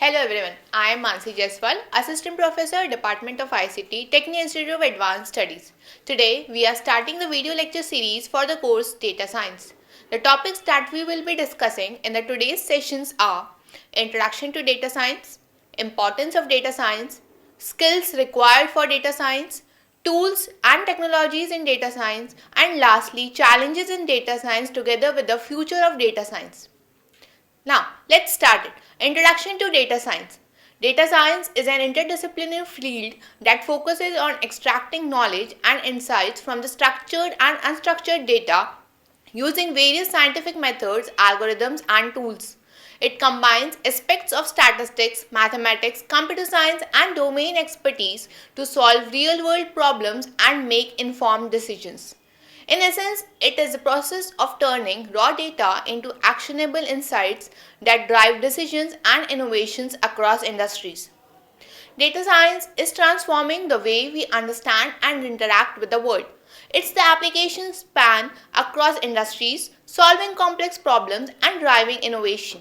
Hello everyone, I am Mansi Jaiswal, Assistant Professor, Department of ICT, Tecnia Institute of Advanced Studies. Today, we are starting the video lecture series for the course Data Science. The topics that we will be discussing in the today's sessions are Introduction to Data Science, Importance of Data Science, Skills required for Data Science, Tools and Technologies in Data Science, and lastly, Challenges in Data Science together with the future of data science. Now, let's start it. Introduction to data science. Data science is an interdisciplinary field that focuses on extracting knowledge and insights from the structured and unstructured data using various scientific methods, algorithms, and tools. It combines aspects of statistics, mathematics, computer science, and domain expertise to solve real world problems and make informed decisions. In essence, it is the process of turning raw data into actionable insights that drive decisions and innovations across industries. Data science is transforming the way we understand and interact with the world. Its the applications span across industries, solving complex problems and driving innovation.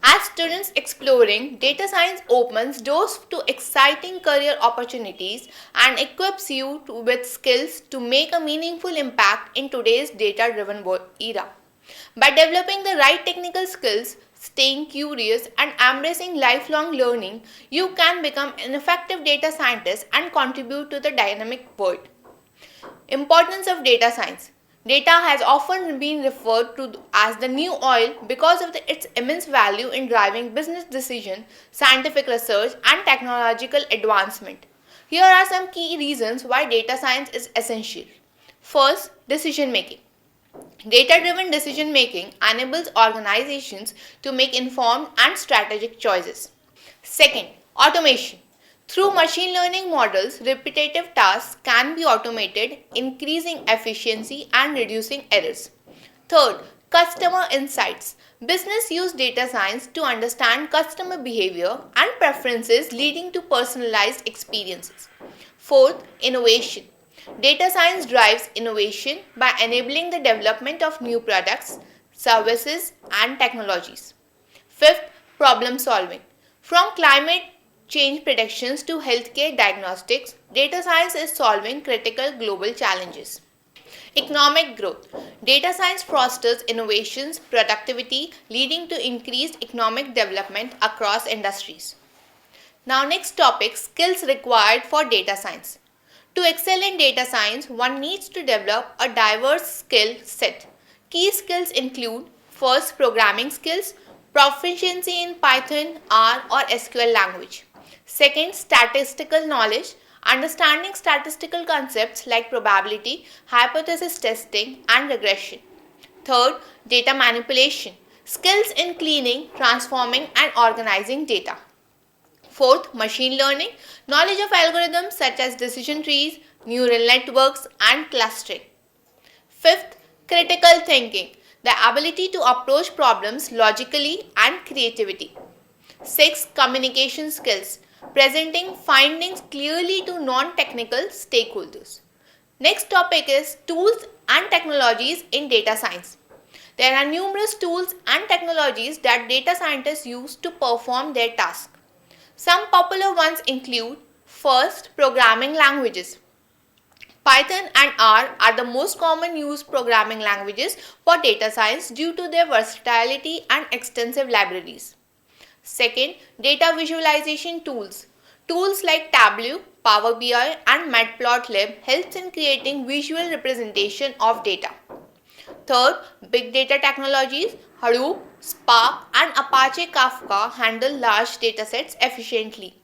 As students exploring, data science opens doors to exciting career opportunities and equips you with skills to make a meaningful impact in today's data-driven era. By developing the right technical skills, staying curious, and embracing lifelong learning, you can become an effective data scientist and contribute to the dynamic world. Importance of data science. Data has often been referred to as the new oil because of its immense value in driving business decisions, scientific research, and technological advancement. Here are some key reasons why data science is essential. First, decision making. Data-driven decision making enables organizations to make informed and strategic choices. Second, automation. Through machine learning models, repetitive tasks can be automated, increasing efficiency and reducing errors. Third, customer insights. Business use data science to understand customer behavior and preferences, leading to personalized experiences. Fourth, innovation. Data science drives innovation by enabling the development of new products, services, and technologies. Fifth, problem solving. From climate change predictions to healthcare diagnostics, data science is solving critical global challenges. Economic growth. Data science fosters innovations, productivity, leading to increased economic development across industries. Now, next topic, skills required for data science. To excel in data science, one needs to develop a diverse skill set. Key skills include first, programming skills, proficiency in Python, R, or SQL language. Second, statistical knowledge, understanding statistical concepts like probability, hypothesis testing, and regression. Third, data manipulation, skills in cleaning, transforming, and organizing data. Fourth, machine learning, knowledge of algorithms such as decision trees, neural networks, and clustering. Fifth, critical thinking, the ability to approach problems logically and creativity. Sixth, communication skills, presenting findings clearly to non-technical stakeholders. Next topic is tools and technologies in data science. There are numerous tools and technologies that data scientists use to perform their task. Some popular ones include first, programming languages. Python and R are the most common used programming languages for data science due to their versatility and extensive libraries. Second, data visualization tools. Tools like Tableau, Power BI, and Matplotlib helps in creating visual representation of data. Third, big data technologies. Hadoop, Spark, and Apache Kafka handle large datasets efficiently.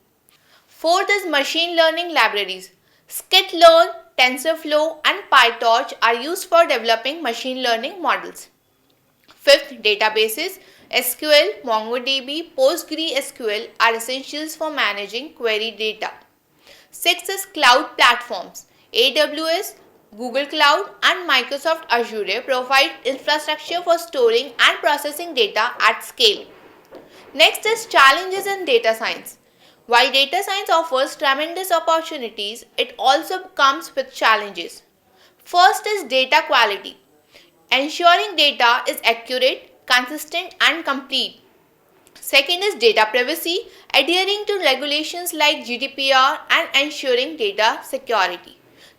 Fourth is machine learning libraries. Scikit-learn, TensorFlow, and PyTorch are used for developing machine learning models. Fifth, databases. SQL, MongoDB, PostgreSQL are essentials for managing query data. Sixth is cloud platforms. AWS, Google Cloud, and Microsoft Azure provide infrastructure for storing and processing data at scale. Next is challenges in data science. While data science offers tremendous opportunities, it also comes with challenges. First is data quality. Ensuring data is accurate, consistent, and complete. Second is data privacy, adhering to regulations like GDPR and ensuring data security.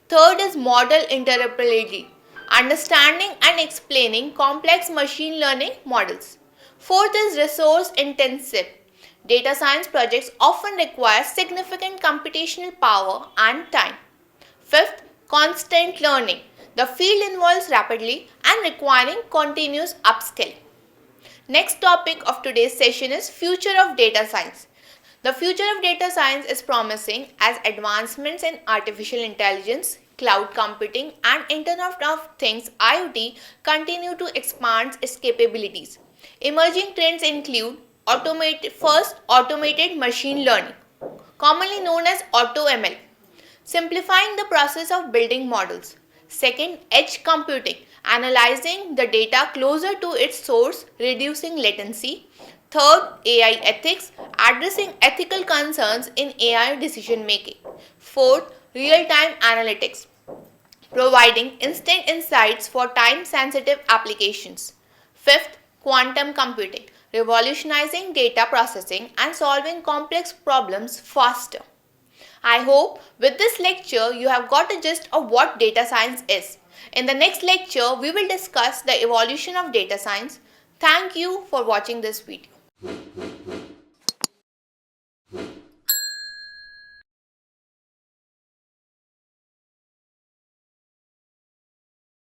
Third is model interoperability, understanding and explaining complex machine learning models. Fourth is resource intensive. Data science projects often require significant computational power and time. Fifth, constant learning. The field evolves rapidly and requiring continuous upskilling. Next topic of today's session is future of data science. The future of data science is promising as advancements in artificial intelligence, cloud computing and Internet of Things (IoT) continue to expand its capabilities. Emerging trends include automated machine learning, commonly known as AutoML, simplifying the process of building models. Second, edge computing, analyzing the data closer to its source, reducing latency. Third, AI ethics, addressing ethical concerns in AI decision making. Fourth, real-time analytics, providing instant insights for time-sensitive applications. Fifth, quantum computing, revolutionizing data processing and solving complex problems faster. I hope with this lecture you have got a gist of what data science is. In the next lecture, we will discuss the evolution of data science. Thank you for watching this video.